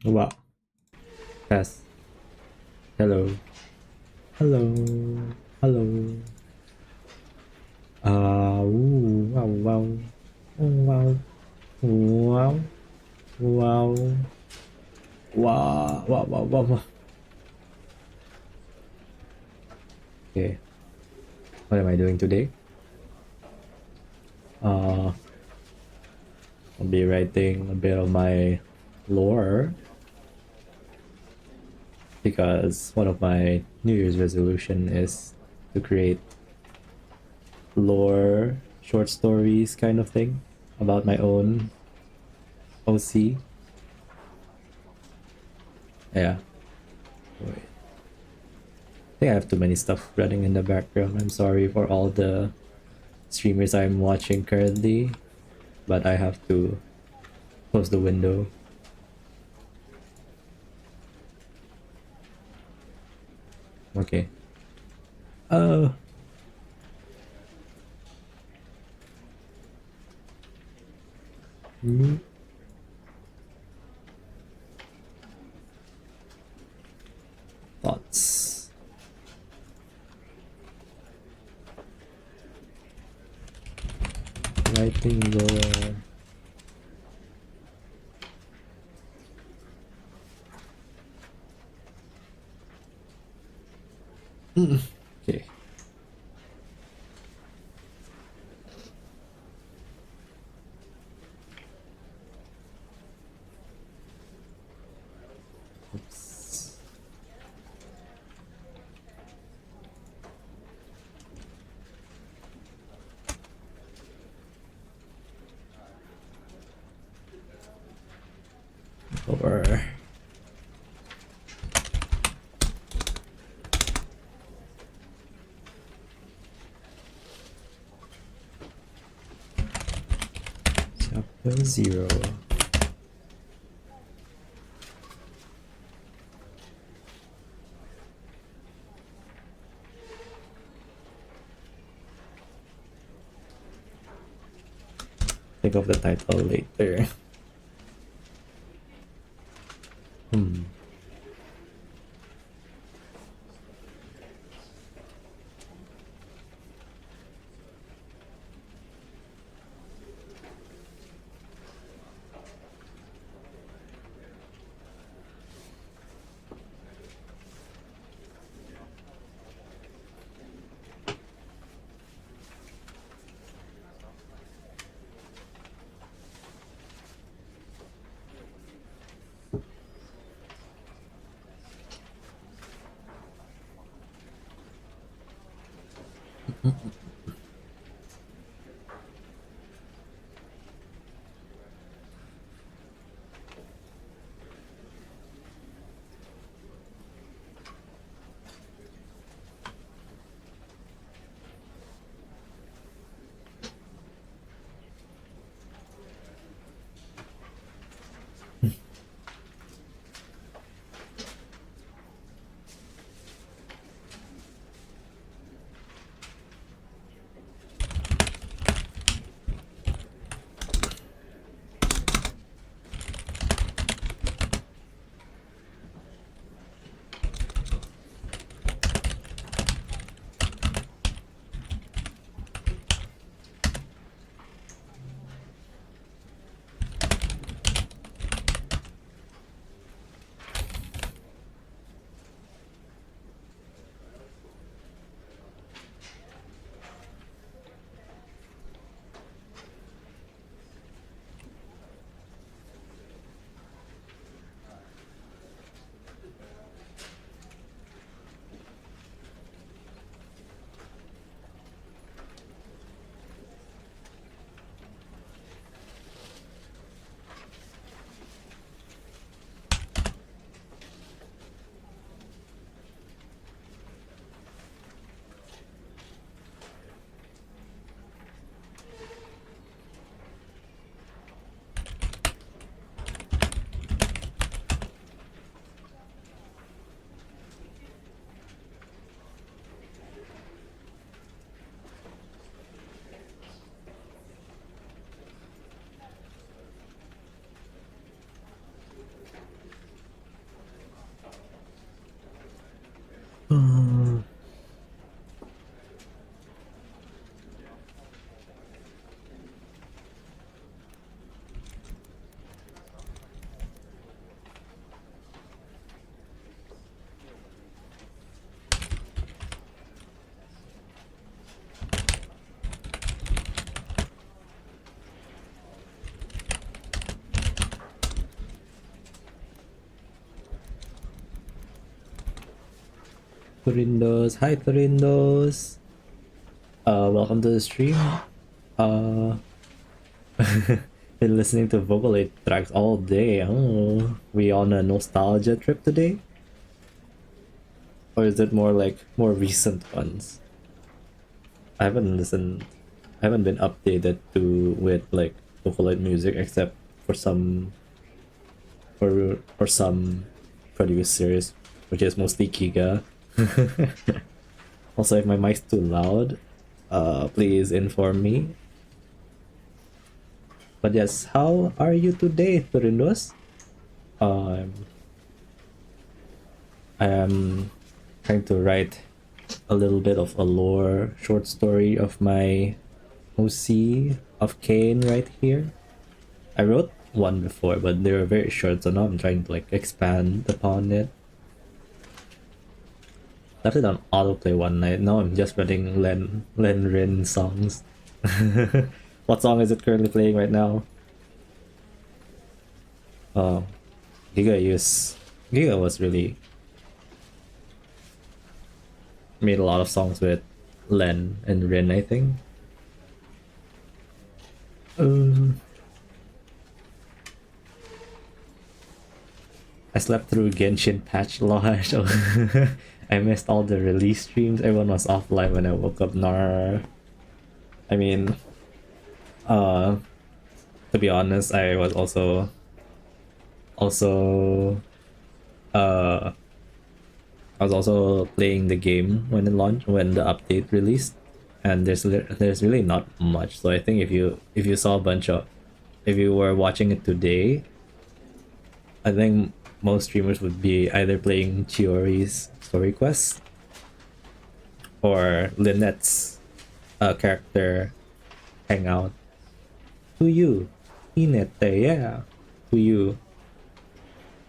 Wow. Yes. Hello. Hello. Hello. Ooh, wow, wow. Oh, wow. Wow. Wow. Wow. Wow, wow, wow, wow. Okay. What am I doing today? Uh, I'll be writing a bit of my lore because one of my New Year's resolution is to create lore short stories kind of thing about my own OC. Yeah. Wait. I think I have too many stuff running in the background. I'm sorry for all the streamers I'm watching currently, but I have to close the window. Okay. Uh, mm, thoughts. Writing lore. Okay. Oops. Over. Chapter 0. Think of the title later. Hmm. Turindos. Hi, Turindos. Welcome to the stream. Uh, been listening to Vocaloid tracks all day. Oh, we on a nostalgia trip today? Or is it more like more recent ones? I haven't listened. I haven't been updated to with like Vocaloid music except for some for some previous series, which is mostly Kiga. Also, if my mic's too loud, please inform me. But yes, how are you today, Turindos? Um, I am trying to write a little bit of a lore short story of my OC of Kane right here. I wrote one before, but they were very short, so now I'm trying to like expand upon it. left it on autoplay one night. Now I'm just running Len Rin songs. What song is it currently playing right now? Oh, Giga was really made a lot of songs with Len and Rin, I think. Um, I slept through Genshin patch launch. I missed all the release streams. Everyone was offline when I woke up. Nar. I mean, uh, to be honest, I was also uh I was also playing the game when it launched, when the update released, and there's really not much. So I think if you saw a bunch of, if you were watching it today, I think most streamers would be either playing Chiori's story quest or Lynette's character hangout. To you, Inete, yeah, to you.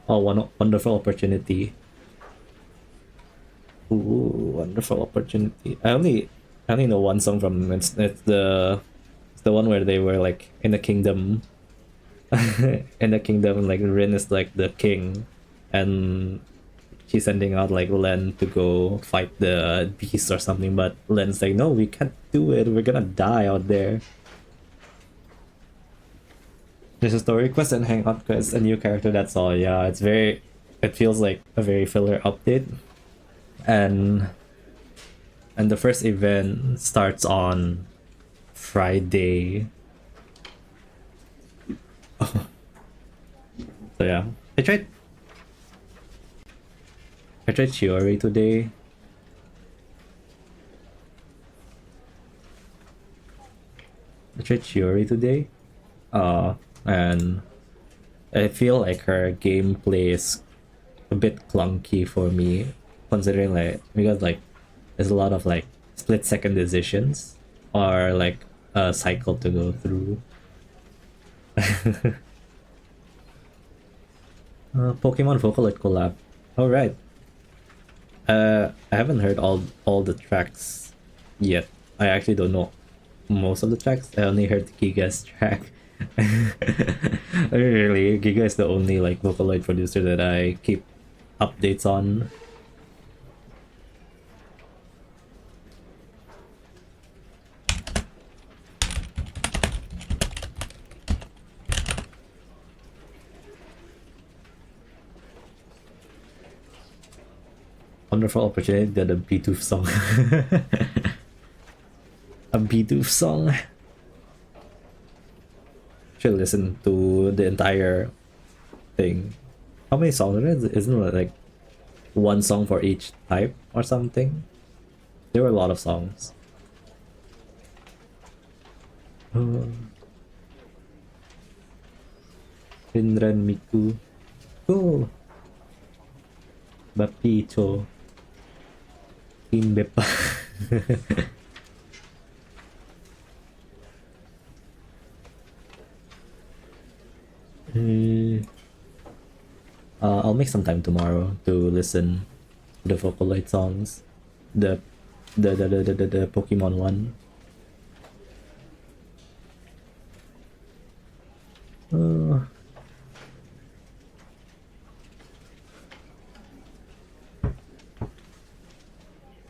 Oh, one wonderful opportunity. Ooh, wonderful opportunity. I only know one song from them. It's the one where they were like in the kingdom. In the kingdom, like Rin is like the king, and she's sending out like Len to go fight the beast or something. But Len's like, no, we can't do it. We're gonna die out there. There's a story quest and hangout quest, a new character. That's all. Yeah, it's very. It feels like a very filler update, and the first event starts on Friday. So yeah, I tried Chiori today. I tried Chiori today. And I feel like her gameplay is a bit clunky for me, considering like, because like there's a lot of like split second decisions or like a cycle to go through. Pokemon Vocaloid collab. All right. I haven't heard all the tracks yet. I actually don't know most of the tracks. I only heard Giga's track. Really, Giga is the only like Vocaloid producer that I keep updates on. Wonderful opportunity that a Bidoof song. A Bidoof song. Should listen to the entire thing. How many songs are there? Isn't it like one song for each type or something? There were a lot of songs. Rinran Miku. Go! Bapicho. Kinbepa. I'll make some time tomorrow to listen to the Vocaloid songs. The the Pokemon one.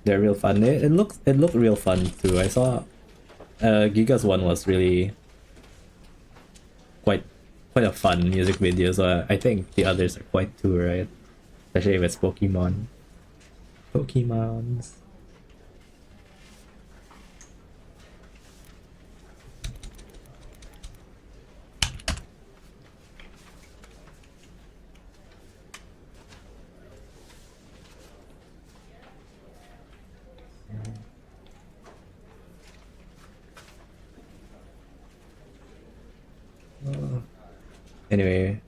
They're real fun. It looked real fun too. I saw Giga's one was really quite a fun music video, so I think the others are quite too, right? Especially if it's Pokemon. Pokemons. Anyway,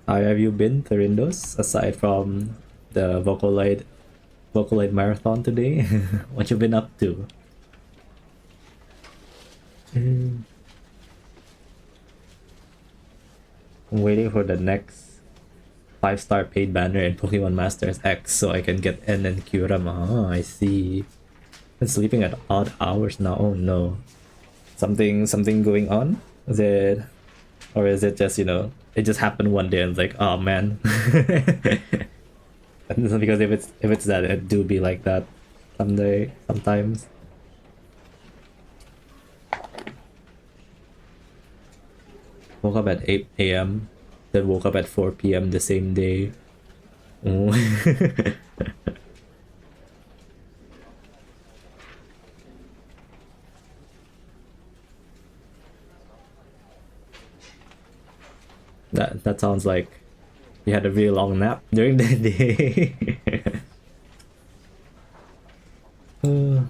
how have you been, Therindos? Aside from the Vocaloid marathon today, what you been up to? I'm waiting for the next 5-star paid banner in Pokemon Masters X so I can get N and Kyurem. Oh, I see. Been sleeping at odd hours now. Oh no. Something going on? Is it, or is it just, it just happened one day and it's like, oh man. Because if it's that, it do be like that someday, sometimes. Woke up at 8 a.m. Then woke up at 4 p.m. the same day. Oh. That sounds like you had a really long nap during the day. Uh,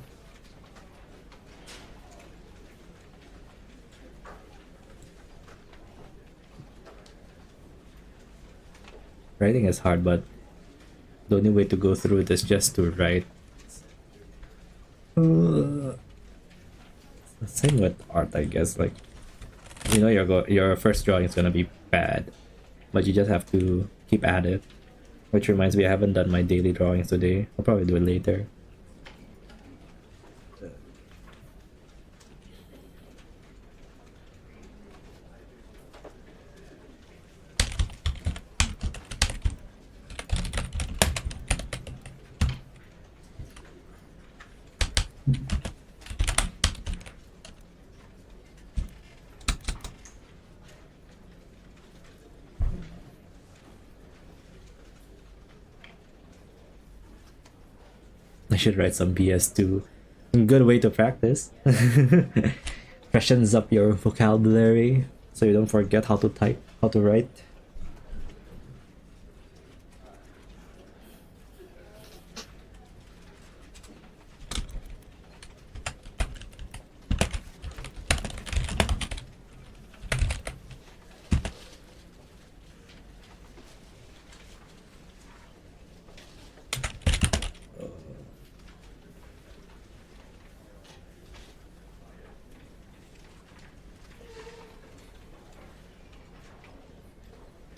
Writing is hard, but the only way to go through it is just to write. Same with art, I guess. Like, your first drawing is gonna be bad, but you just have to keep at it. Which reminds me, I haven't done my daily drawings today. I'll probably do it later. I should write some BS too. Good way to practice. Freshens up your vocabulary so you don't forget how to type, how to write.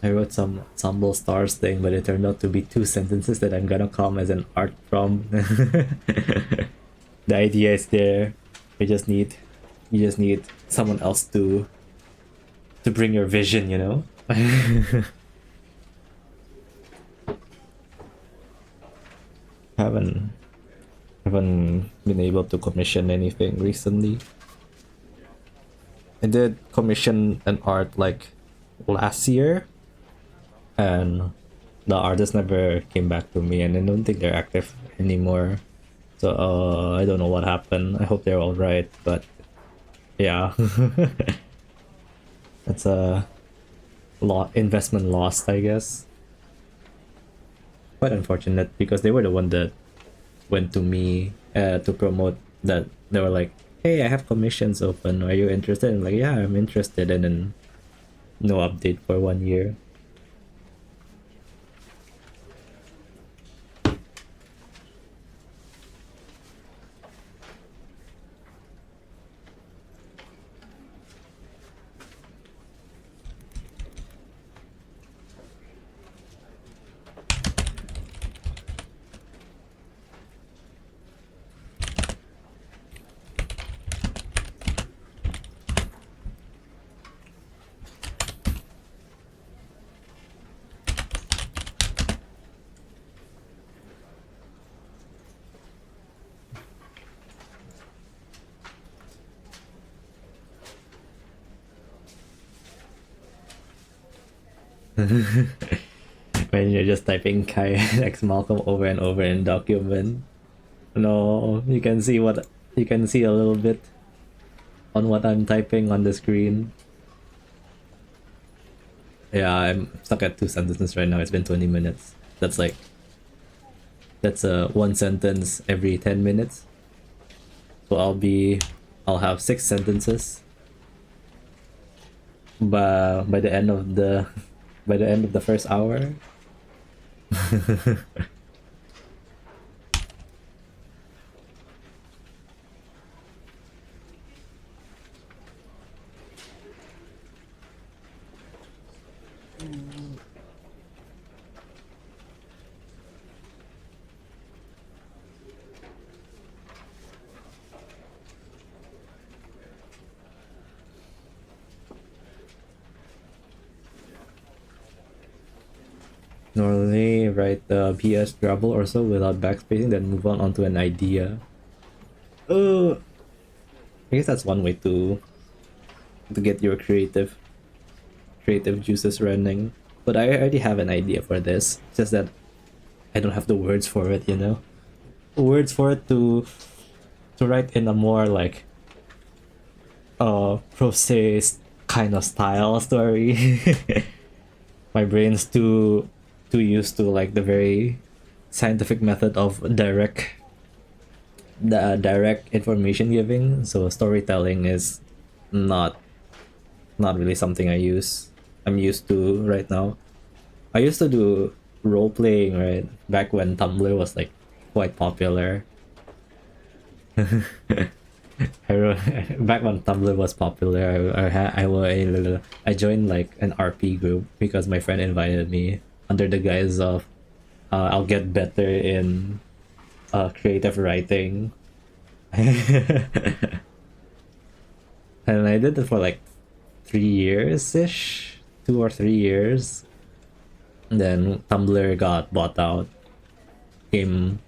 I wrote some ensemble stars thing, but it turned out to be 2 sentences that I'm gonna come as an art from. The idea is there. You just need someone else to bring your vision, haven't haven't been able to commission anything recently. I did commission an art like last year, and the artist never came back to me, and I don't think they're active anymore. So I don't know what happened. I hope they're all right, but yeah, that's a investment lost, I guess. Quite unfortunate because they were the one that went to me to promote that. They were like, "Hey, I have commissions open. Are you interested?" I'm like, "Yeah, I'm interested," and then no update for 1 year. When you're just typing Kai X Malcolm over and over in document. No, you can see a little bit on what I'm typing on the screen. Yeah, I'm stuck at 2 sentences right now. It's been 20 minutes. That's one sentence every 10 minutes. So I'll have 6 sentences. By the end of the by the end of the first hour. Normally write the PS trouble or so without backspacing, then move on onto an idea. Oh, I guess that's one way to get your creative juices running. But I already have an idea for this. It's just that I don't have the words for it, you know? Words for it to write in a more like prose kind of style story. My brain's too used to like the very scientific method of direct information giving, so storytelling is not not really something I'm used to right now. I used to do role playing, right, back when Tumblr was like quite popular. Back when Tumblr was popular, I joined like an RP group because my friend invited me under the guise of I'll get better in creative writing. And I did it for like 3 years ish, 2 or 3 years. And then Tumblr got bought out, came,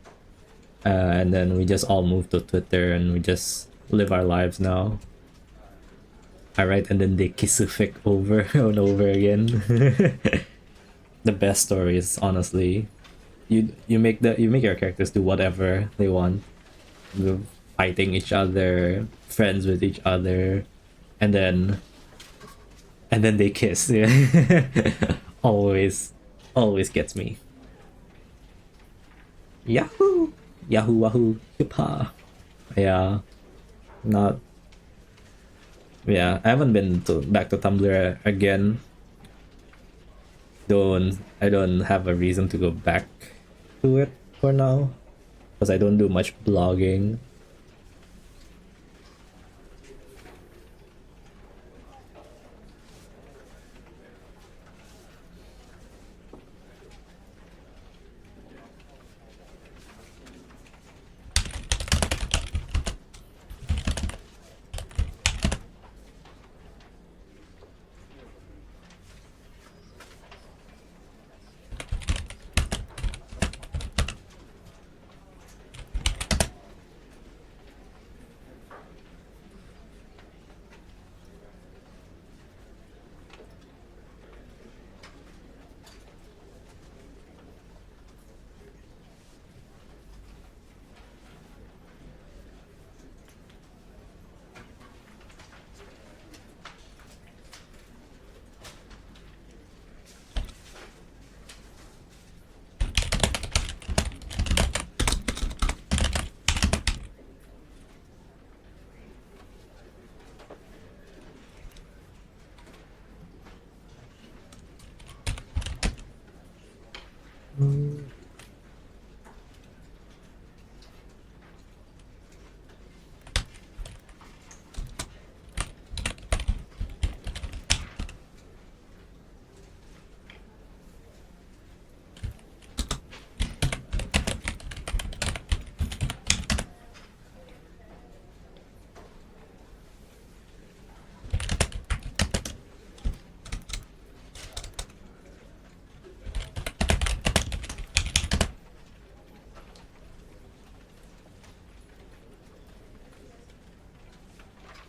and then we just all moved to Twitter and we just live our lives now. I write and then they kisufic over and over again. The best stories, honestly. You make your characters do whatever they want, fighting each other, friends with each other, and then they kiss. Yeah. always always gets me. Yahoo! Yahoo wahoo hip Yeah, not yeah. I haven't been to back to Tumblr again. I don't have a reason to go back to it for now because I don't do much blogging.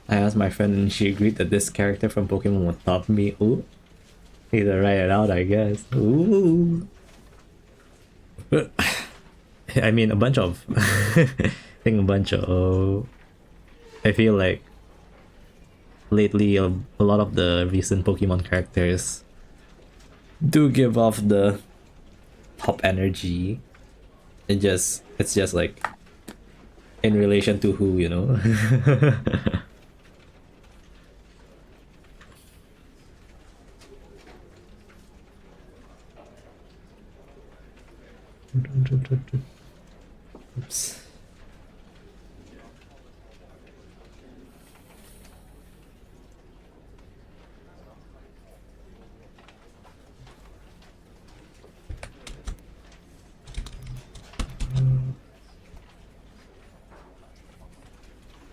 I asked my friend and she agreed that this character from Pokemon would top me. Ooh. Need to write it out, I guess. Ooh. I mean, a bunch of. I think a bunch of. I feel like lately a lot of the recent Pokemon characters do give off the top energy. It's just like in relation to who, you know. Oops.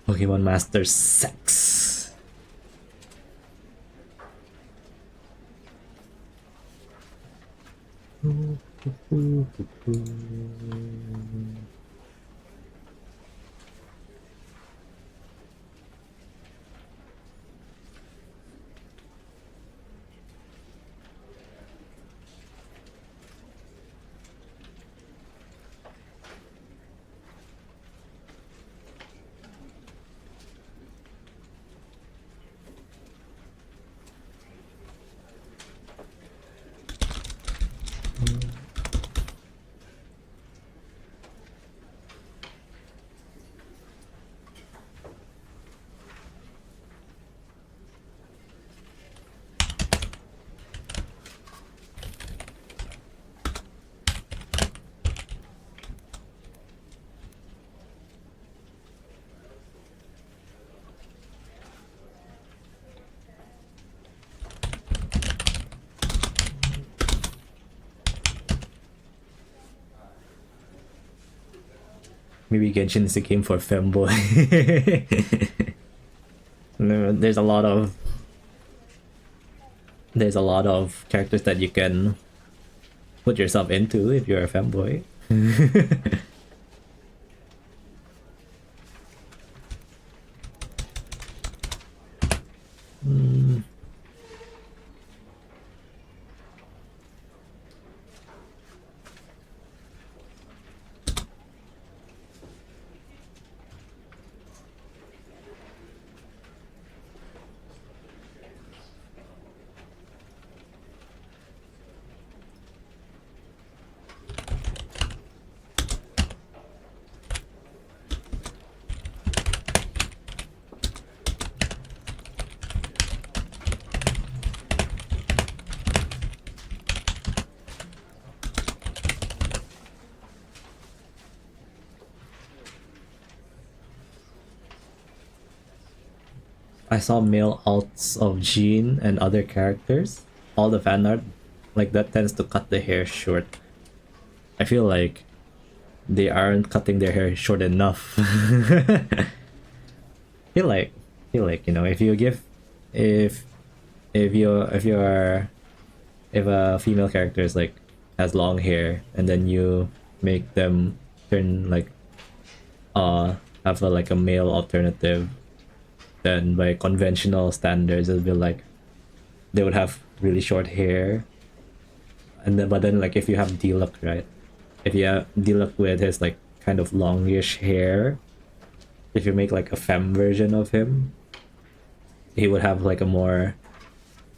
Pokemon Master Sex. Maybe Genshin is a game for femboy. No, there's a lot of characters that you can put yourself into if you're a femboy. I saw male alts of Jean and other characters. All the fan art like that tends to cut the hair short. I feel like they aren't cutting their hair short enough. feel like you know, if you give if if a female character is like has long hair and then you make them turn like have a like a male alternative, then by conventional standards it'll be like they would have really short hair. And then but then like if you have Diluc, right? If you have Diluc with his like kind of longish hair, if you make like a femme version of him, he would have like a more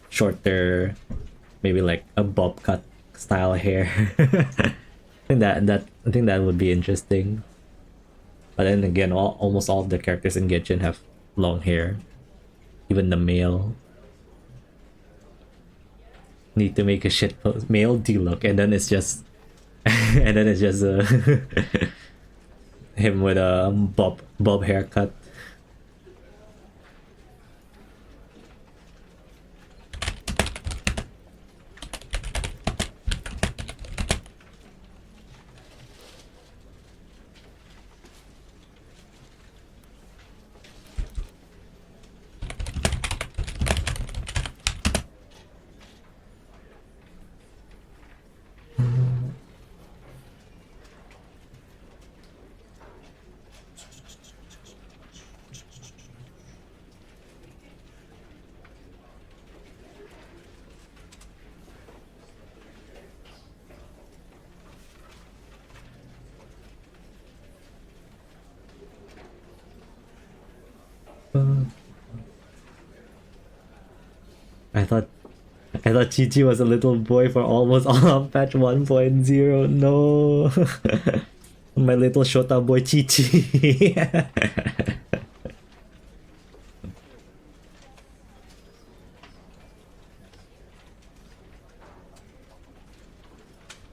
shorter, maybe like a bob cut style hair. I think that would be interesting. But then again, almost all of the characters in Genshin have long hair, even the male. Need to make a shit post male Diluc, and then it's just and then it's just him with a bob haircut. I thought Chi was a little boy for almost all of patch 1.0. No. My little Shota boy Chi.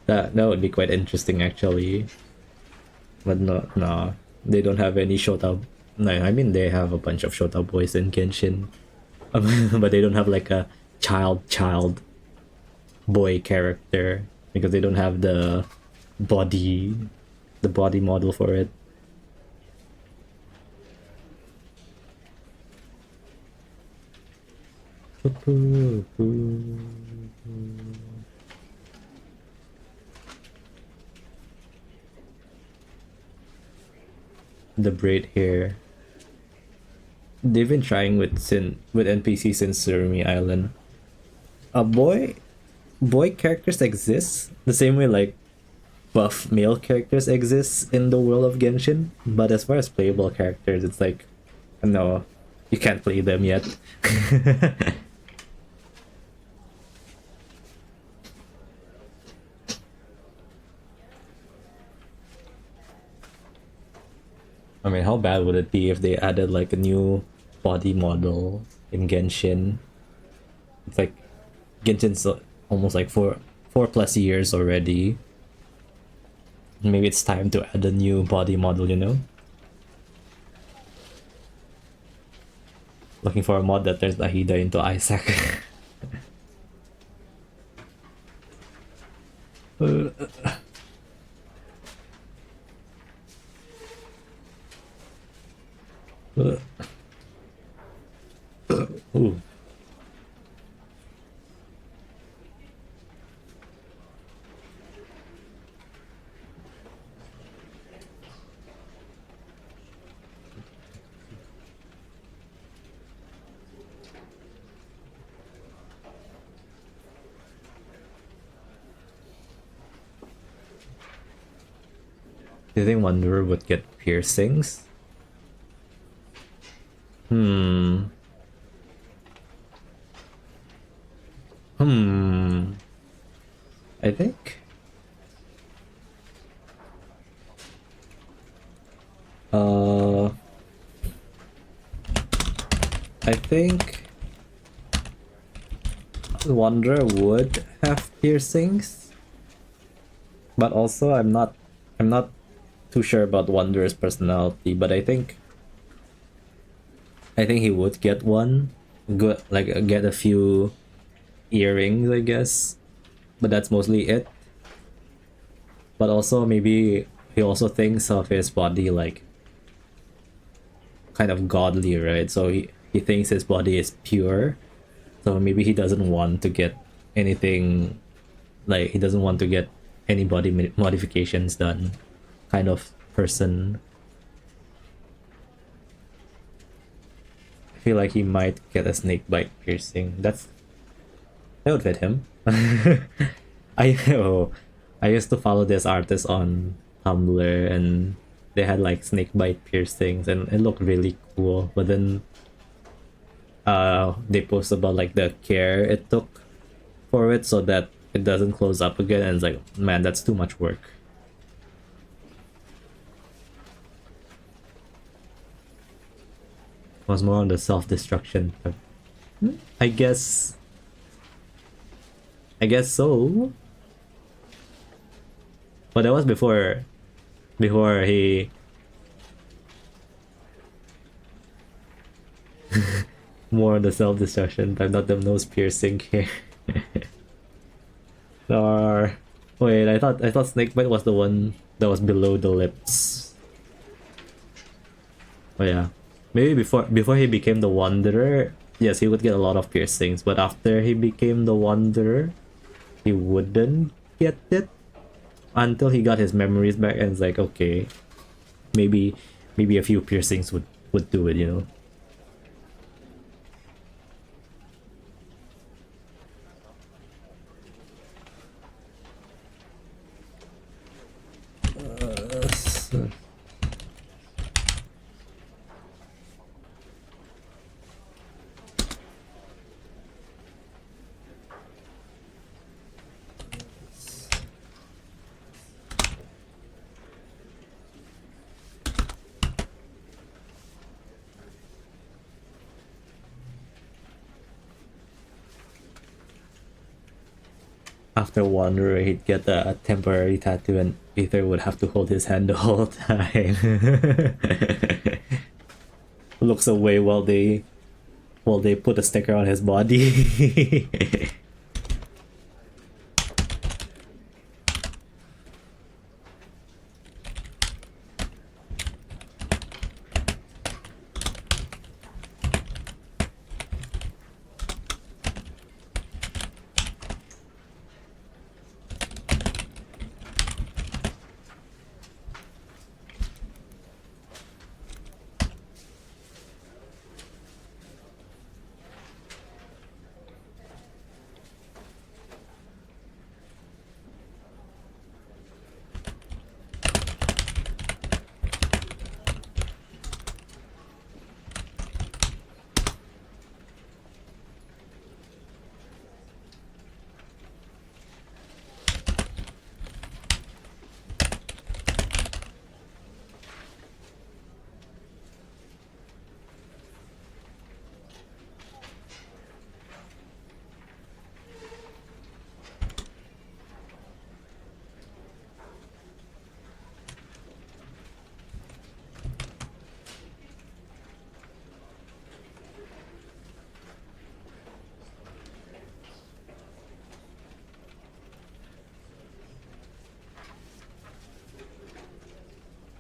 That would be quite interesting actually. But no, they don't have any Shota. No, I mean they have a bunch of Shota boys in Genshin, but they don't have like a child boy character because they don't have the body model for it. the braid hair. They've been trying with NPC since Surumi Island. A boy characters exist the same way like buff male characters exist in the world of Genshin, but as far as playable characters, it's like no, you can't play them yet. I mean, how bad would it be if they added like a new body model in Genshin? It's like Genshin's almost like four plus years already. Maybe it's time to add a new body model, you know? Looking for a mod that turns Nahida into Isaac. uh, Ooh. Do you think Wanderer would get piercings? Hmm. I think. I think Wanderer would have piercings, but also I'm not too sure about Wanderer's personality. But I think he would get one, good like get a few earrings, I guess, but that's mostly it. But also maybe he also thinks of his body like kind of godly, right? So he thinks his body is pure. So maybe he doesn't want to get anything, like he doesn't want to get any body modifications done kind of person. I feel like he might get a snake bite piercing. That would fit him. I used to follow this artist on Tumblr, and they had like snake bite piercings, and it looked really cool. But then, they post about like the care it took for it so that it doesn't close up again, and it's like, man, that's too much work. It was more on the self-destruction. I guess. I guess so. But that was before he more on the self-destruction type, not the nose piercing here. Or wait, I thought Snakebite was the one that was below the lips. Oh yeah. Maybe before he became the Wanderer, yes, he would get a lot of piercings, but after he became the Wanderer, he wouldn't get it until he got his memories back, and it's like, okay, maybe a few piercings would do it, you know. After Wanderer, he'd get a temporary tattoo, and Ether would have to hold his hand the whole time. Looks away while they put a sticker on his body.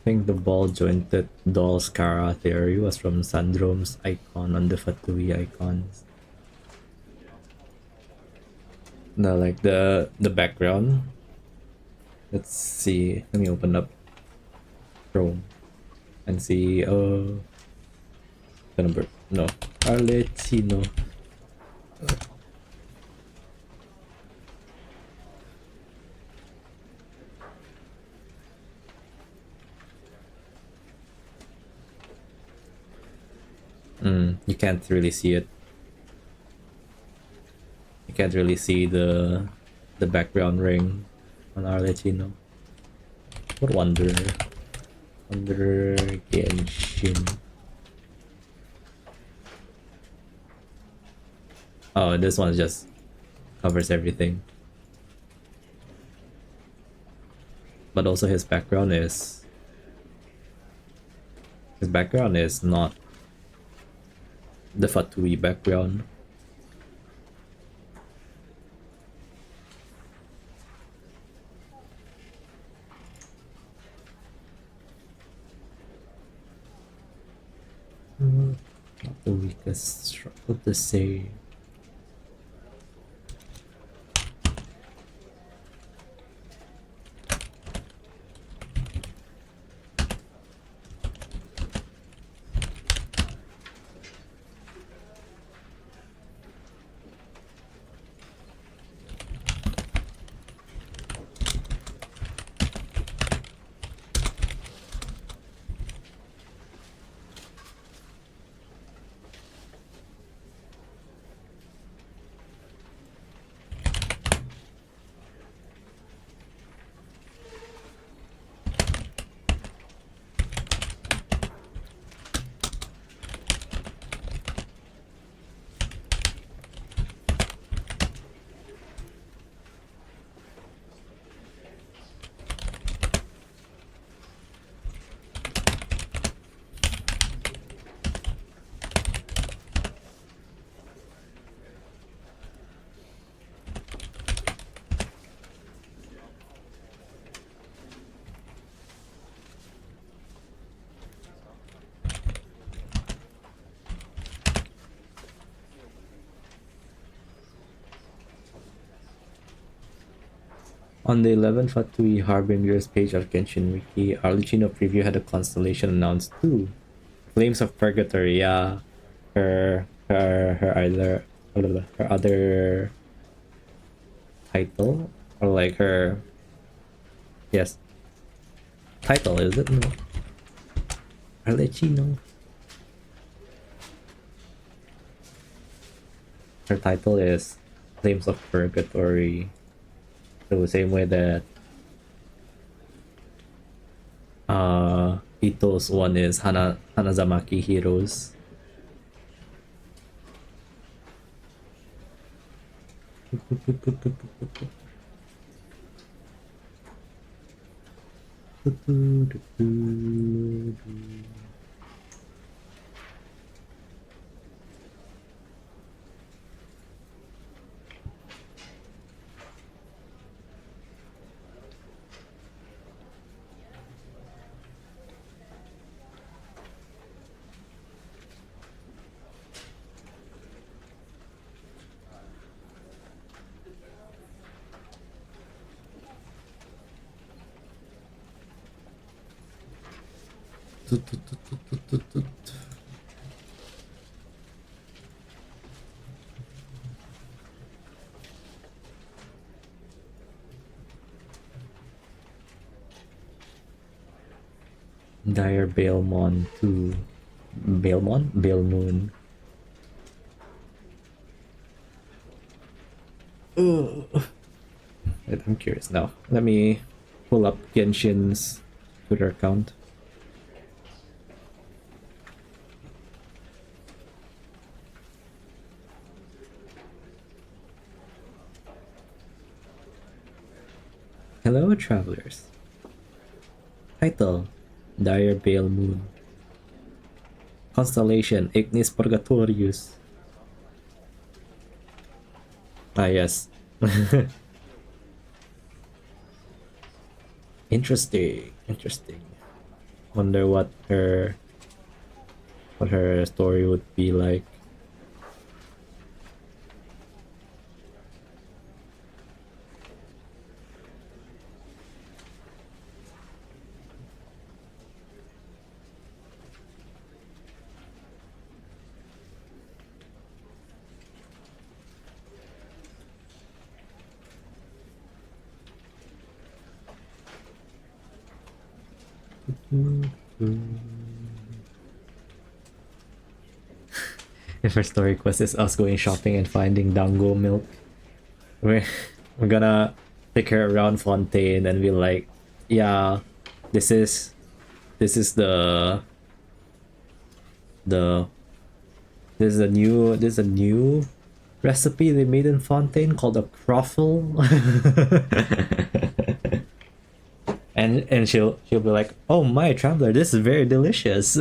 think the ball jointed doll's Kara theory was from Sandrome's icon on the Fatui icons. No, like the background. Let's see. Let me open up Chrome and see. The number. No, Arlecchino. You can't really see it. You can't really see the background ring on Arlecchino. What wonder? Wonder Genshin. Oh, this one just covers everything. But also his background is not the Fatui background. Not the weakest, struggle to say. On the 11th Fatui Harbinger's page of Genshin Wiki, Arlecchino preview had a constellation announced too. Flames of Purgatory, yeah. Her other title, or like her, yes, title, is it? No. Arlecchino. Her title is Flames of Purgatory. The same way that Ito's one is Hanazamaki Heroes. Dire Bailmon to Bailmoon. Wait, I'm curious now. Let me pull up Genshin's Twitter account. Hello, travelers. Title: Dire Bailmoon. Constellation: Ignis Purgatorius. Ah, yes. Interesting. Wonder what her story would be like. If our story quest is us going shopping and finding dango milk, we're we're gonna take her around Fontaine and be like, yeah, this is the this is a new recipe they made in Fontaine called a croffle. And she'll be like, oh my traveler, this is very delicious.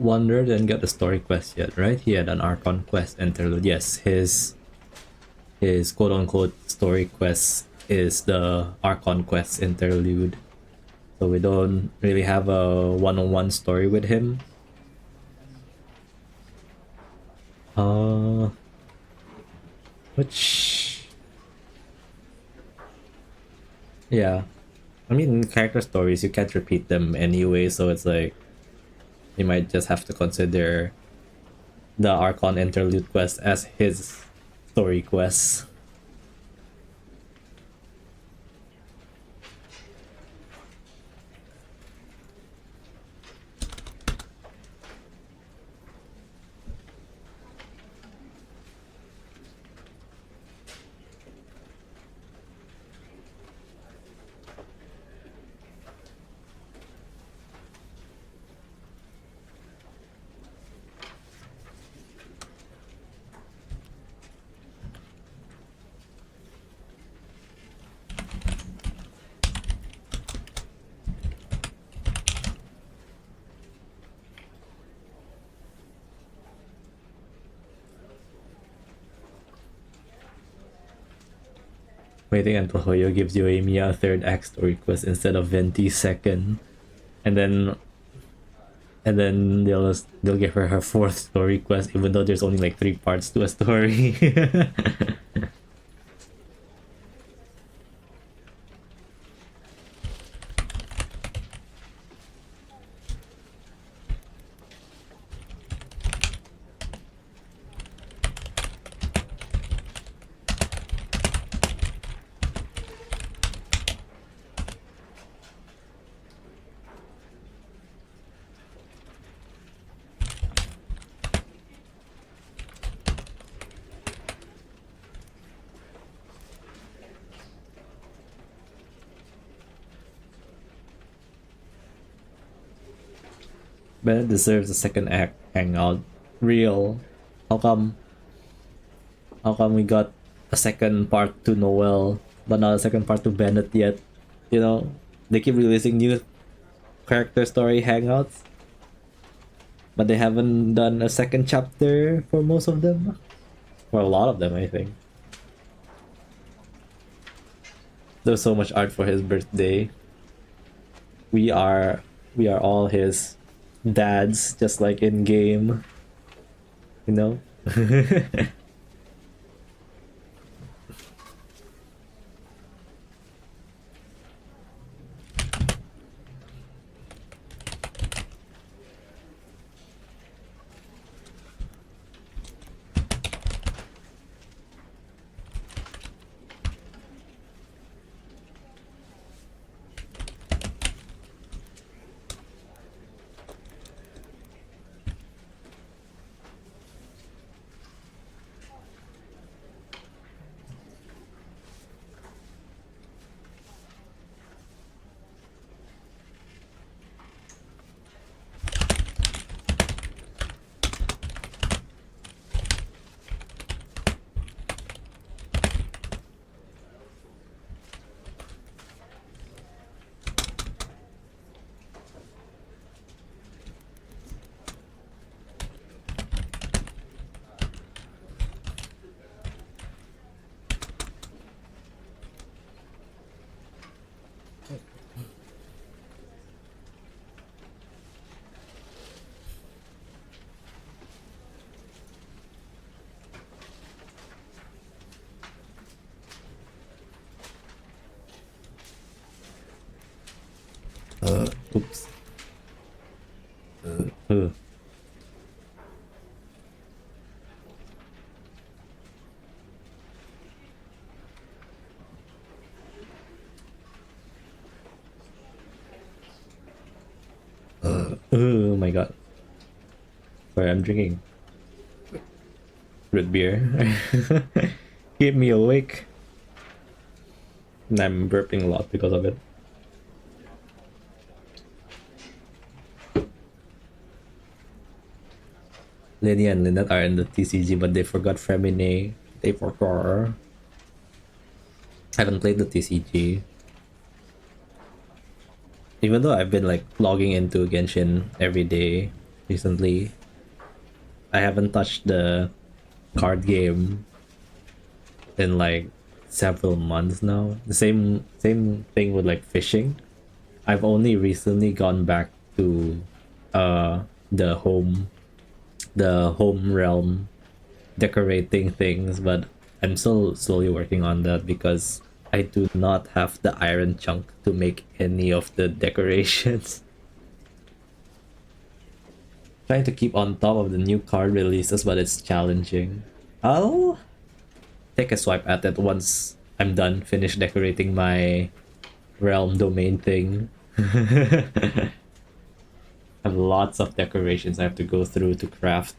Wander didn't get the story quest yet, right? He had an Archon quest interlude. Yes, his quote unquote story quest is the Archon quest interlude. So we don't really have a one-on-one story with him. Which, yeah, I mean, character stories you can't repeat them anyway, so it's like you might just have to consider the Archon interlude quest as his story quest. Waiting until Hoyo gives Yoimiya a third act story quest instead of Venti's second, and then they'll give her her fourth story quest, even though there's only like 3 parts to a story. Bennett deserves a second act hangout. Real. How come? How come we got a second part to Noel, but not a second part to Bennett yet? You know, they keep releasing new character story hangouts, but they haven't done a second chapter for most of them. For a lot of them, I think. There's so much art for his birthday. We are all his dads, just like in game. You know? Oops. Uh. Oh my god. Sorry, I'm drinking root beer. Keep me awake. And I'm burping a lot because of it. Lydia and Lynette are in the TCG, but they forgot Femine. They forgot. I haven't played the TCG. Even though I've been like logging into Genshin every day recently, I haven't touched the card game in like several months now. The same thing with like fishing. I've only recently gone back to uh the home realm decorating things, but I'm still slowly working on that because I do not have the iron chunk to make any of the decorations. Trying to keep on top of the new card releases, but it's challenging. I'll take a swipe at it once I'm done, finish decorating my realm domain thing. I have lots of decorations I have to go through to craft.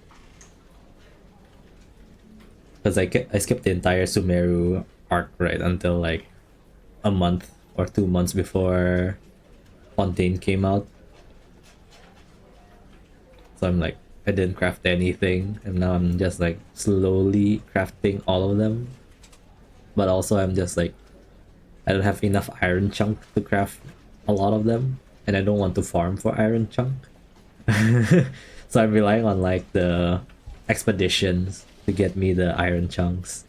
Because I skipped the entire Sumeru arc right until like a month or 2 months before Fontaine came out. So I'm like, I didn't craft anything, and now I'm just like slowly crafting all of them. But also, I'm just like, I don't have enough iron chunk to craft a lot of them, and I don't want to farm for iron chunk. So I'm relying on like the expeditions to get me the iron chunks.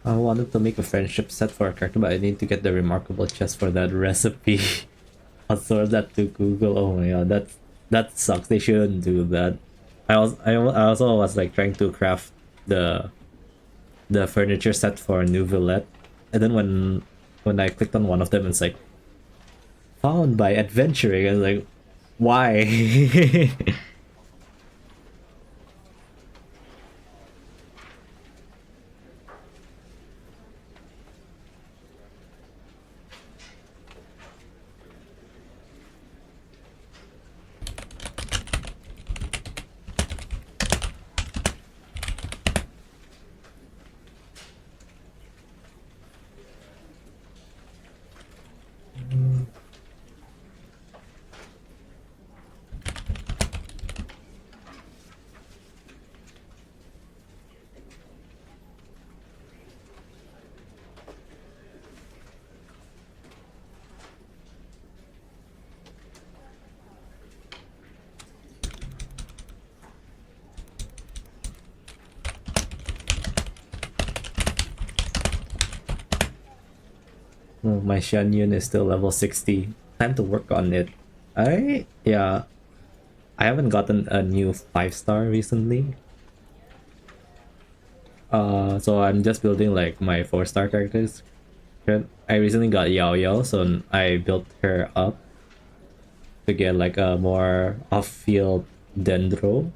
I wanted to make a friendship set for a character, but I need to get the remarkable chest for that recipe. I'll sort that to Google. Oh my god, that sucks. They shouldn't do that. I also was like trying to craft the furniture set for New Villette, and then when I clicked on one of them, it's like found by adventuring. I was like, why? Oh, my Xianyun is still level 60. Time to work on it. Yeah, I haven't gotten a new 5-star recently. So I'm just building like my 4-star characters. I recently got Yao Yao, so I built her up to get like a more off-field Dendro.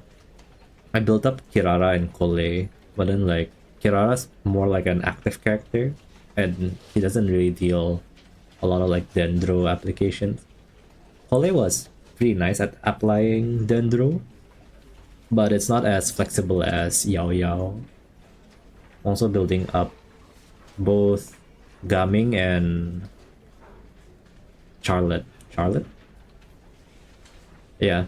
I built up Kirara and Kole, but then like Kirara's more like an active character, and he doesn't really deal a lot of like Dendro applications. Kole was pretty nice at applying Dendro, but it's not as flexible as Yao Yao. Also building up both Gaming and Charlotte. Charlotte? Yeah.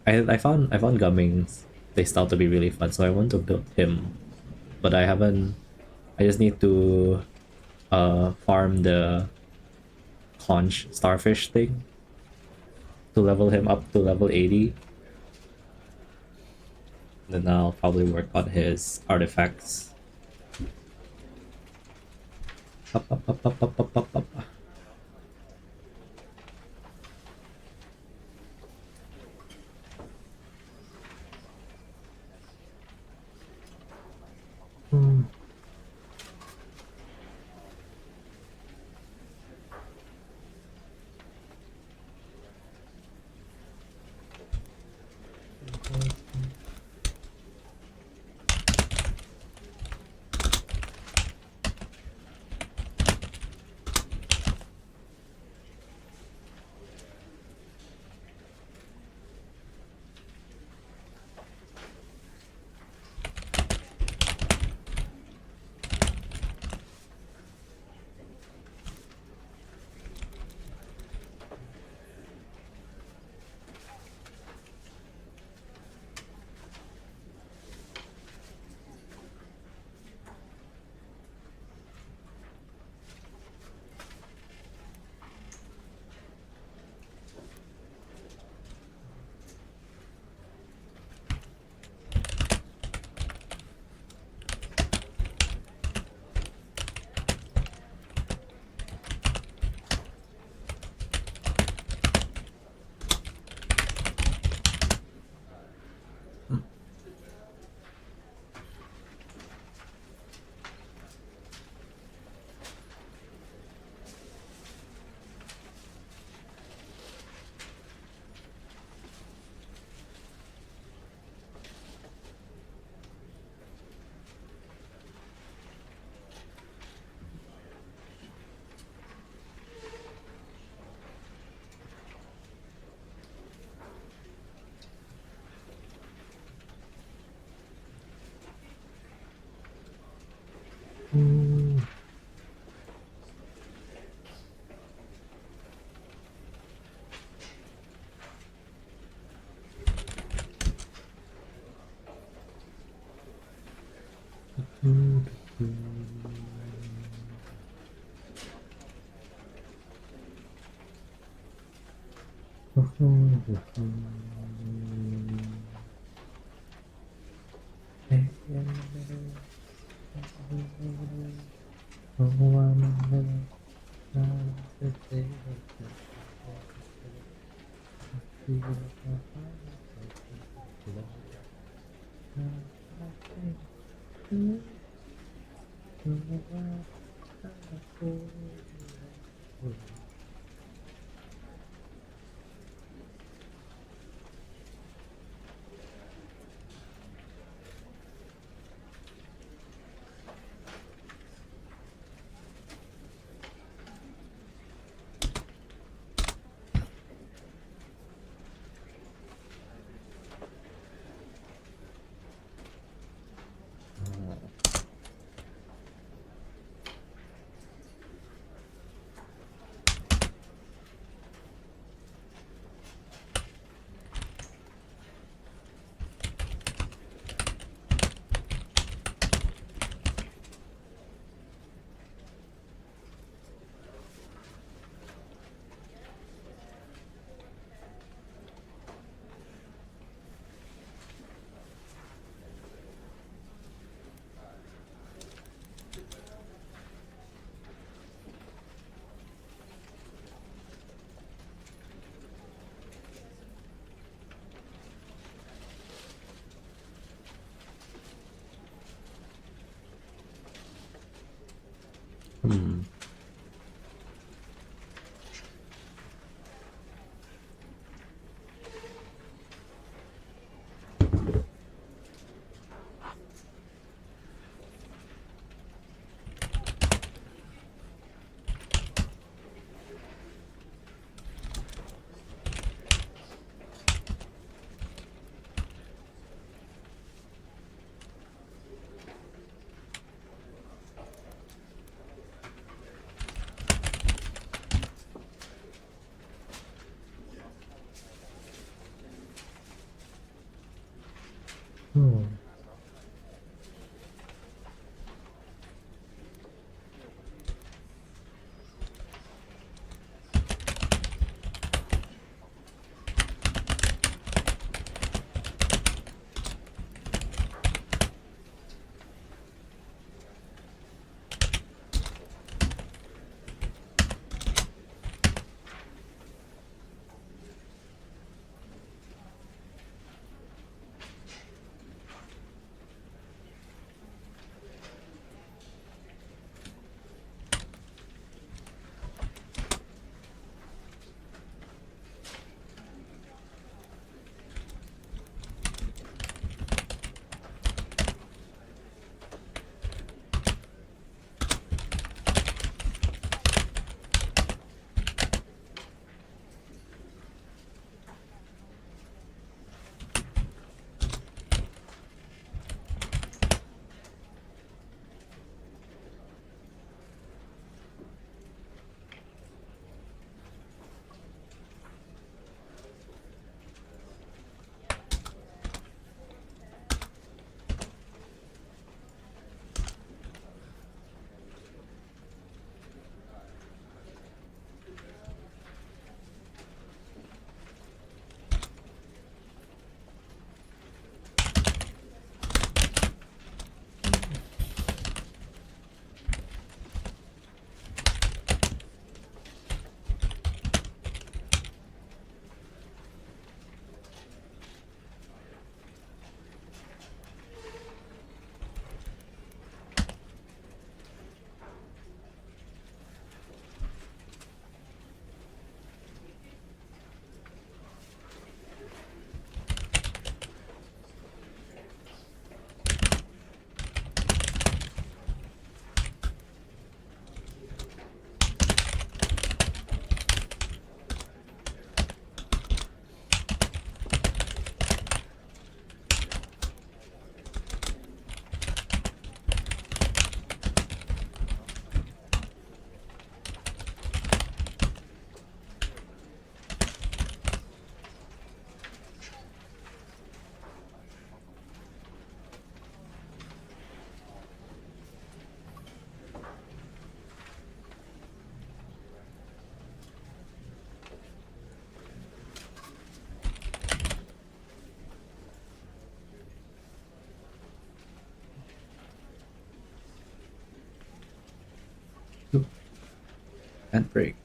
I found Gaming's playstyle to be really fun, so I want to build him. But I haven't. I just need to farm the conch starfish thing. to level him up to level 80. Then I'll probably work on his artifacts. Up, up, up, up, up, up, up, up. Hmm. Hmm. Hmm. And break.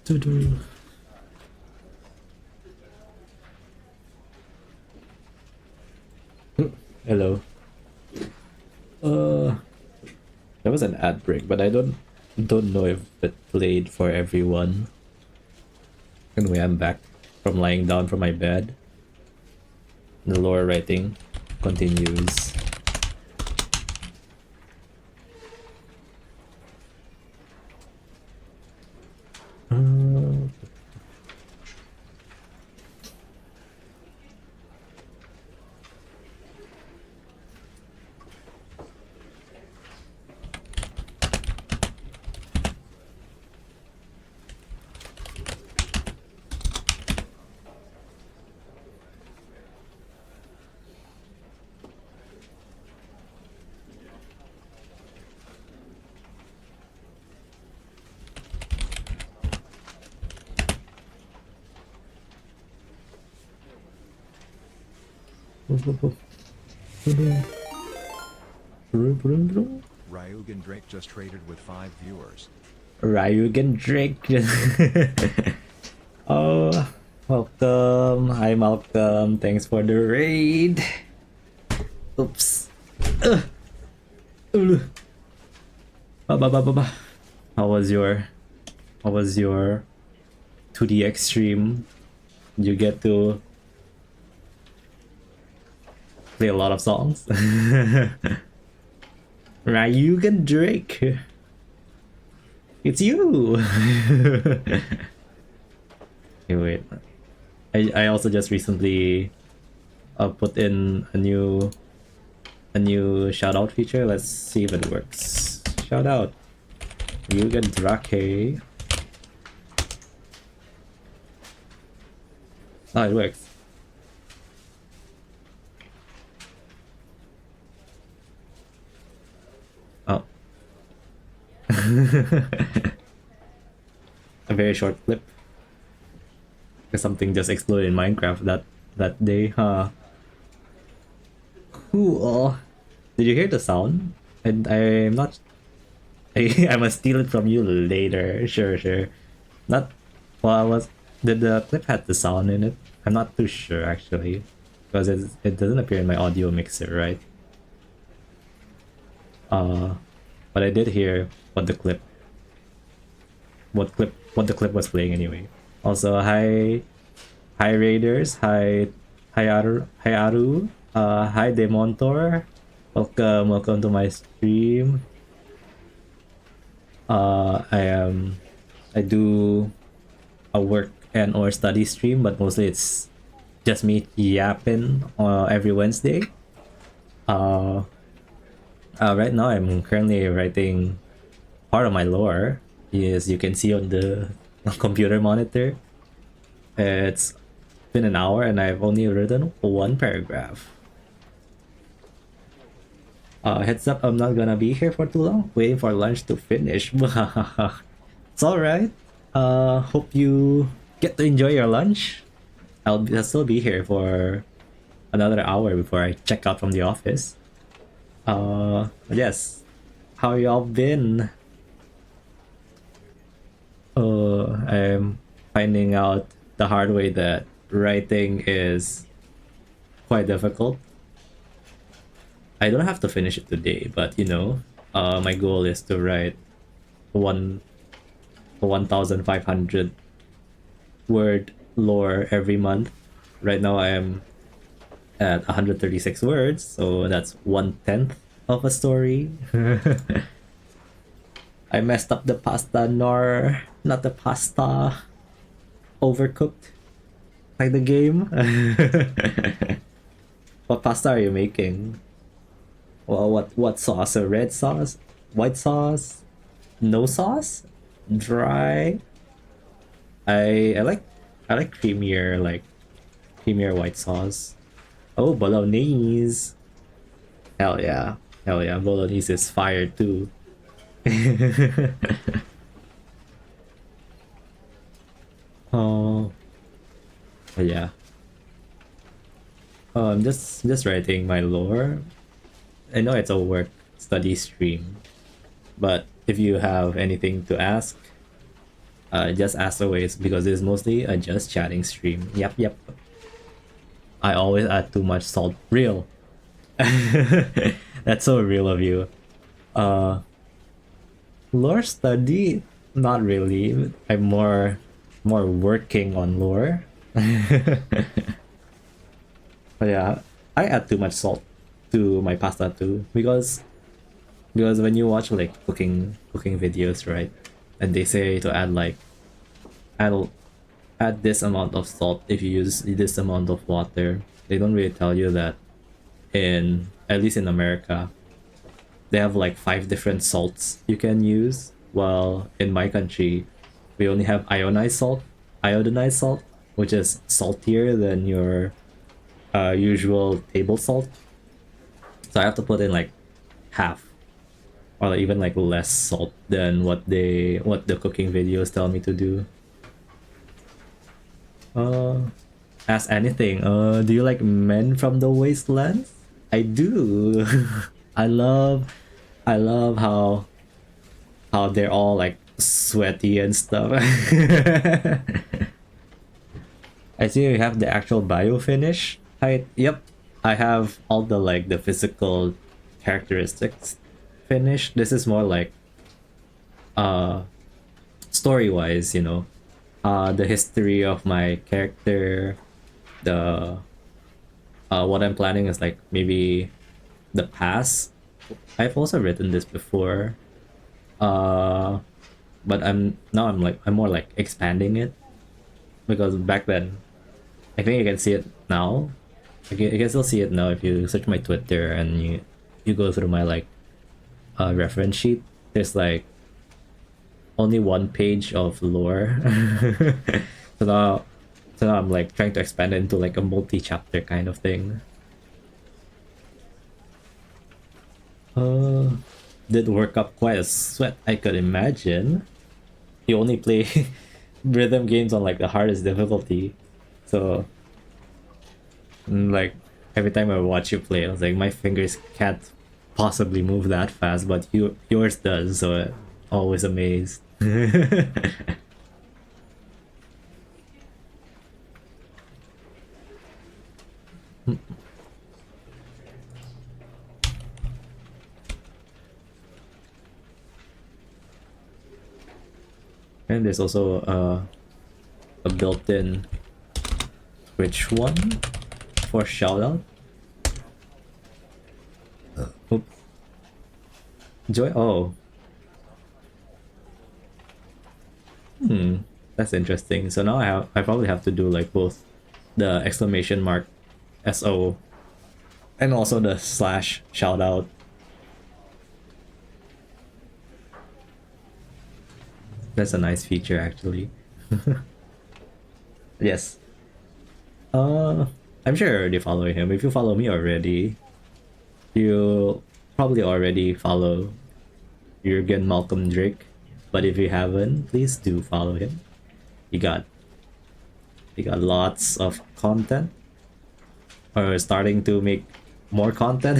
Doo-doo. Hello. That was an ad break, but I don't know if it played for everyone. Anyway, I'm back from lying down from my bed. The lore writing continues. Ryugan Drake just traded with 5 viewers. Ryugan Drake. Oh, welcome. Hi, Malcolm. Thanks for the raid. Oops. Ba, ba, ba, ba, ba. How was your 2D Extreme? Did you get to play a lot of songs? Ryugan Drake. It's you. Okay, wait. I also just recently put in a new a new shout out feature. Let's see if it works. Shout out Yugen Drake. Oh, it works. Oh. A very short clip. Something just exploded in Minecraft that day, huh? Cool. Did you hear the sound? And I'm not. I must steal it from you later. Sure, sure. Not. Well, I was. Did the clip have the sound in it? I'm not too sure actually, because it doesn't appear in my audio mixer, right? But I did hear what the clip was playing anyway. Also, hi Raiders, hi Aru, hi Demontor, welcome to my stream. I do a work and or study stream, but mostly it's just me yapping every Wednesday. Right now I'm currently writing part of my lore, as you can see on the computer monitor. It's been an hour and I've only written one paragraph. Heads up, I'm not gonna be here for too long, waiting for lunch to finish. It's alright. Hope you get to enjoy your lunch. I'll still be here for another hour before I check out from the office. Yes. How y'all been? I'm finding out the hard way that writing is quite difficult. I don't have to finish it today, but you know, my goal is to write 1,500 word lore every month. Right now I am at 136 words, so that's 1/10 of a story. I messed up the pasta, nor not the pasta. Overcooked, like the game. What pasta are you making? Well, what sauce? A red sauce, white sauce, no sauce, dry. I like creamier white sauce. Oh, bolognese. Hell yeah. Hell yeah, bolognese is fire too. Oh, but yeah. Oh, I'm just writing my lore. I know it's a work study stream, but if you have anything to ask, just ask away. It's because it's mostly a just chatting stream. Yep, yep. I always add too much salt. Real. That's so real of you. Lore study, not really. I'm more working on lore. But yeah, I add too much salt to my pasta too, because when you watch like cooking videos, right, and they say to add add this amount of salt if you use this amount of water. They don't really tell you that in, at least in America, they have like 5 different salts you can use, while in my country we only have iodinized salt, which is saltier than your usual table salt. So I have to put in like half, or like even like less salt than what the cooking videos tell me to do. Ask anything. Do you like Men from the Wastelands? I do. I love how they're all like sweaty and stuff. I see you have the actual bio finish. Yep. I have all the like the physical characteristics finish. This is more like story wise, you know. The history of my character, the what I'm planning is like maybe the past. I've also written this before. But I'm more like expanding it, because back then I think you can see it now. You can still see it now if you search my Twitter and you go through my like reference sheet, there's like only one page of lore. so now so now I'm like trying to expand it into like a multi-chapter kind of thing. Uh did work up quite a sweat, I could imagine. You only play rhythm games on like the hardest difficulty. So like every time I watch you play, I was like my fingers can't possibly move that fast, but yours does, so always amazed. And there's also a built-in Twitch one for shoutout. Oop. Joy. Oh, that's interesting. So now I probably have to do like both the exclamation mark SO and also the slash shoutout. That's a nice feature actually. Yes. I'm sure you're already following him. If you follow me already, you probably already follow Jurgen Malcolm Drake. But if you haven't, please do follow him. He got he got lots of content, or starting to make more content.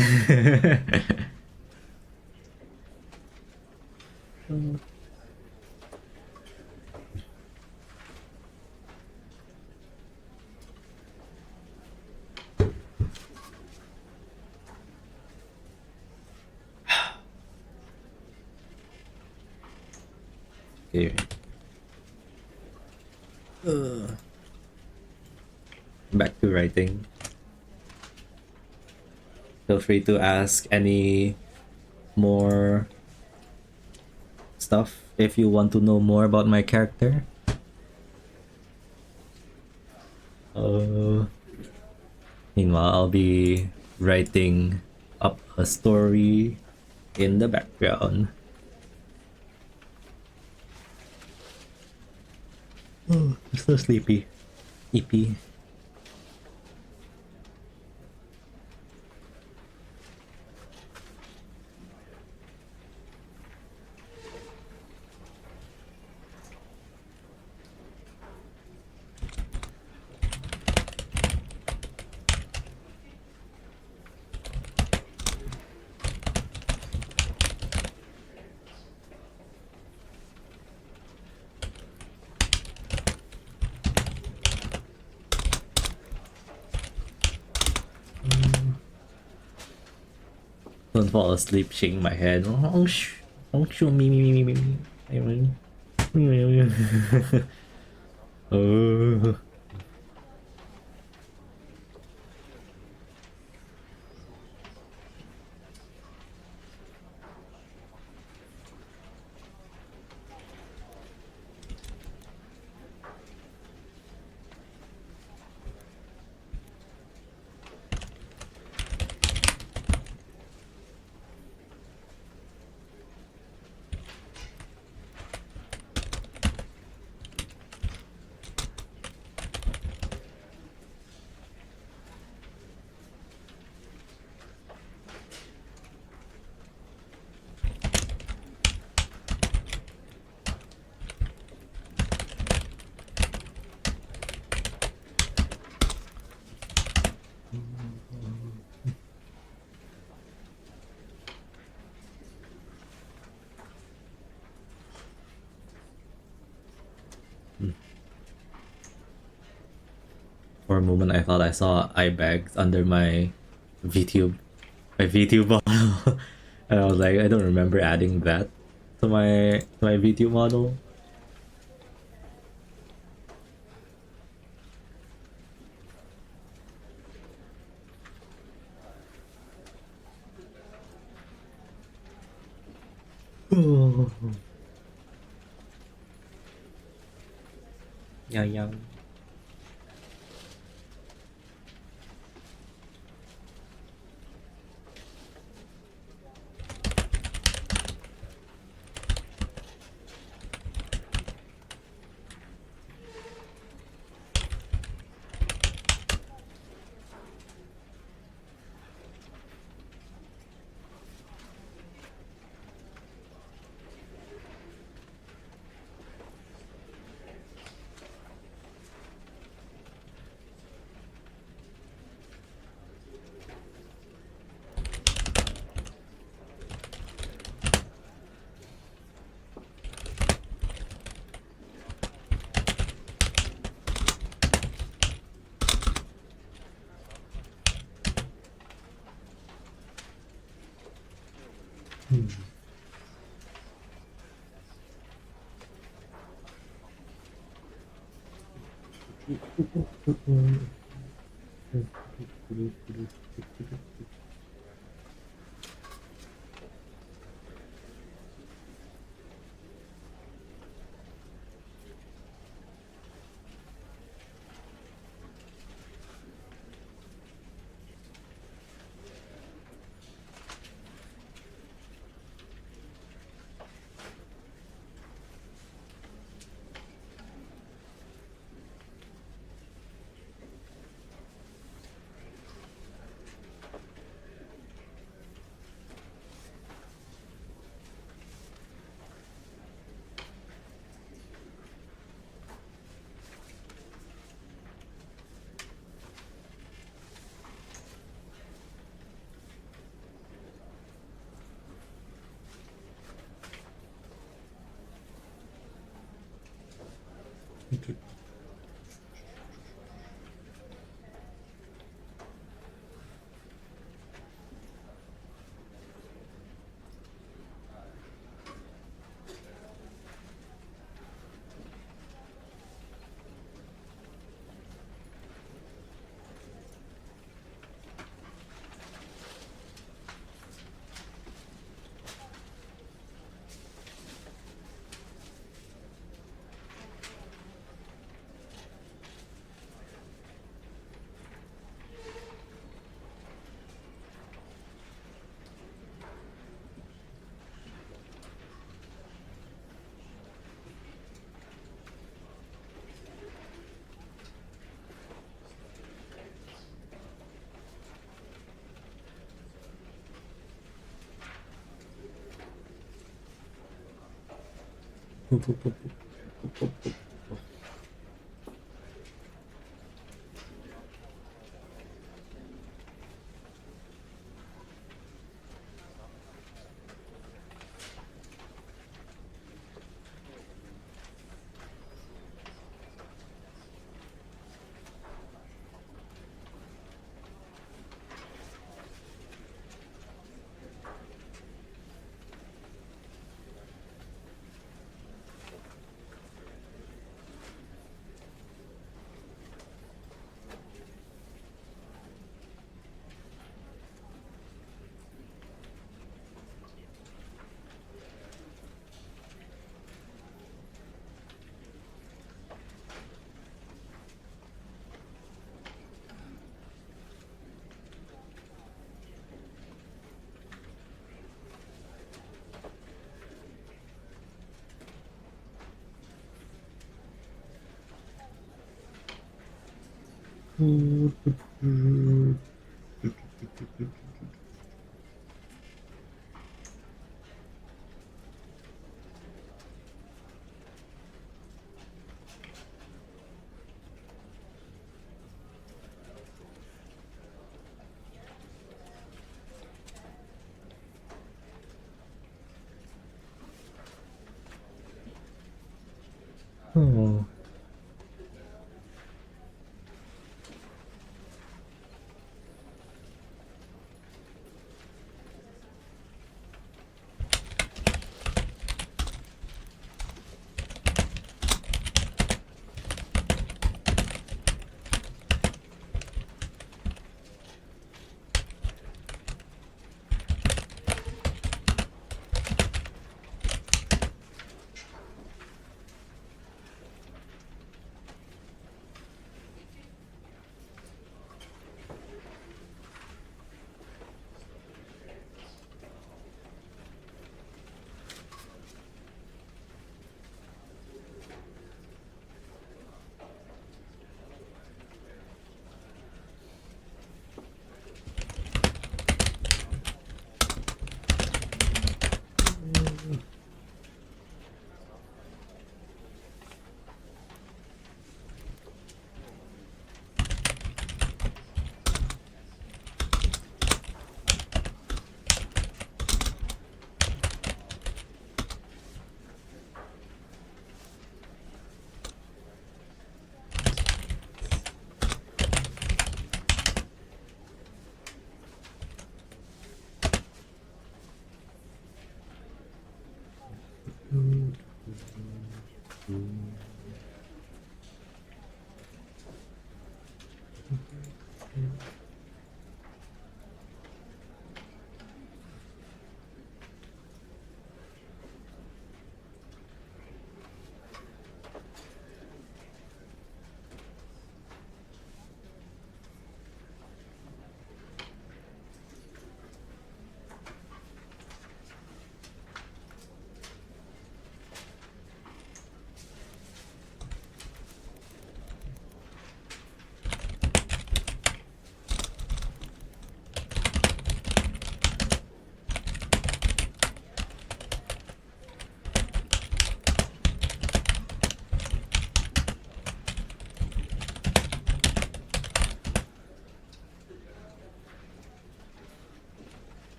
Okay. Back to writing. Feel free to ask any more stuff if you want to know more about my character. Meanwhile, I'll be writing up a story in the background. Oh, I'm so sleepy. EP. Don't fall asleep shaking my head. Oh, me. Oh. For a moment, I thought I saw eye bags under my VTube, my VTube model, and I was like, I don't remember adding that to my VTube model. Yeah, yeah. Oh.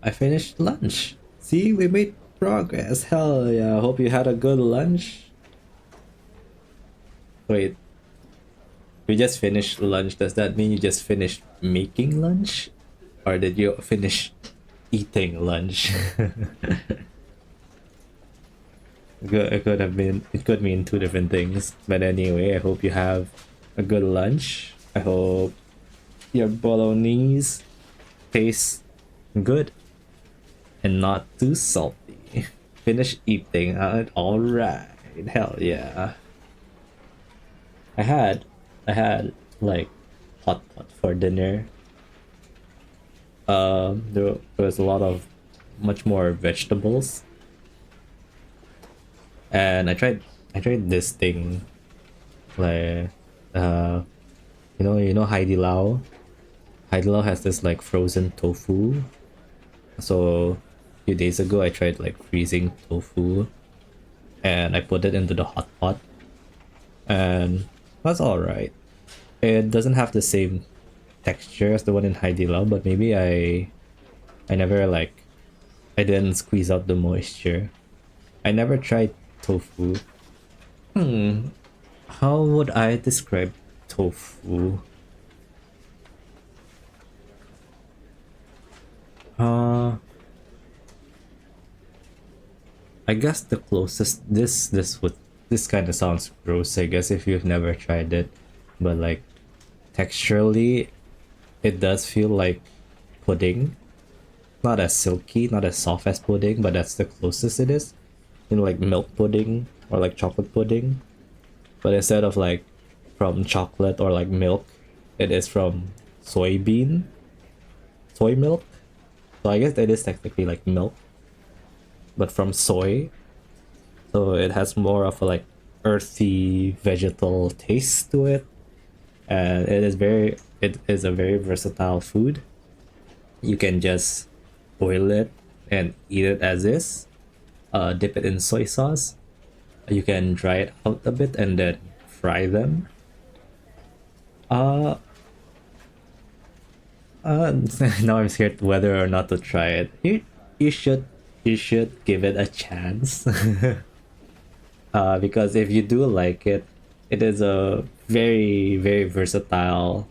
I finished lunch. See, we made progress. Hell yeah. Hope you had a good lunch. Wait, we just finished lunch. Does that mean you just finished making lunch? Or did you finish eating lunch? It could have been, it could mean two different things. But anyway, I hope you have a good lunch. I hope your bolognese tastes good and not too salty. Finish eating. All right. Hell yeah. I had I had like hot pot for dinner. There was a lot of much more vegetables, and I tried this thing like uh you know Heidi Lao. Heidi Lao has this like frozen tofu. So a few days ago I tried like freezing tofu and I put it into the hot pot and that's all right. It doesn't have the same texture as the one in Heidi Lao, but maybe I never like I didn't squeeze out the moisture. I never tried tofu. Hmm, how would I describe tofu? Uh, I guess the closest this kind of sounds gross. I guess if you've never tried it, but like texturally, it does feel like pudding. Not as silky, not as soft as pudding, but that's the closest it is. You know, like milk pudding or like chocolate pudding. But instead of like from chocolate or like milk, it is from soy milk. So I guess it is technically like milk, but from soy. So it has more of a like earthy vegetal taste to it, and it is a very versatile food. You can just boil it and eat it as is. Dip it in soy sauce. You can dry it out a bit and then fry them. Uh, now I'm scared whether or not to try it. You should you should give it a chance. Because if you do like it, it is a very versatile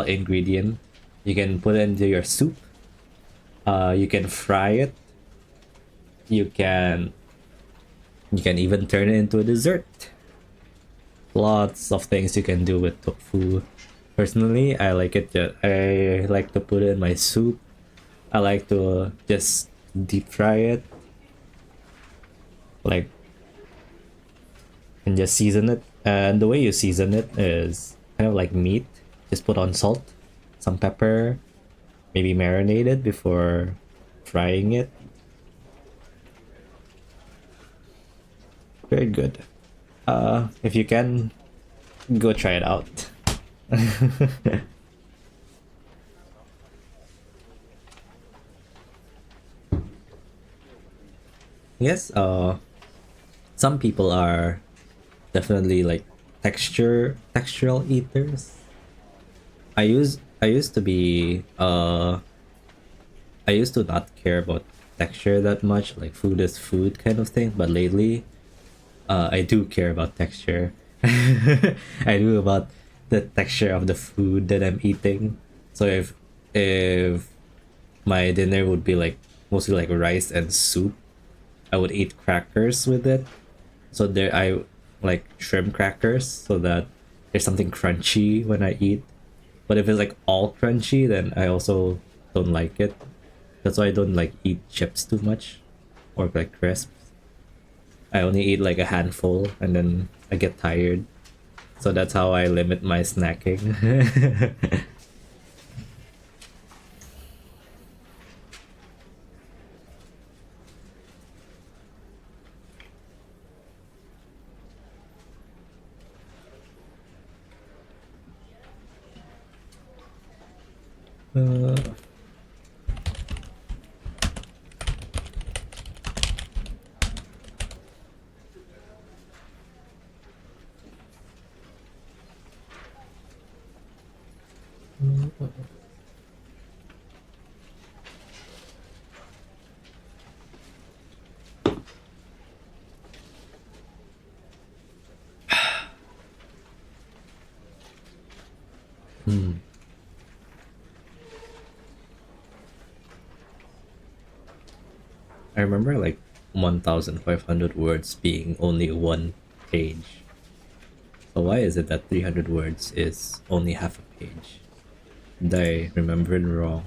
ingredient. You can put it into your soup. You can fry it. You can you can even turn it into a dessert. Lots of things you can do with tofu. Personally, I like it. I like to put it in my soup. I like to just deep fry it, like, and just season it. And the way you season it is kind of like meat. Just put on salt, some pepper, maybe marinate it before frying it. Very good. If you can, go try it out. Yes, some people are definitely like textural eaters. I used to be I used to not care about texture that much, like food is food kind of thing, but lately I do care about texture. I do about the texture of the food that I'm eating. So if my dinner would be like mostly like rice and soup, I would eat crackers with it. So there I like shrimp crackers so that there's something crunchy when I eat. But if it's like all crunchy, then I also don't like it. That's why I don't like eat chips too much or like crisps. I only eat like a handful and then I get tired. So that's how I limit my snacking. uh, I remember like 1,500 words being only one page. So why is it that 300 words is only half a page? Did I remember it wrong?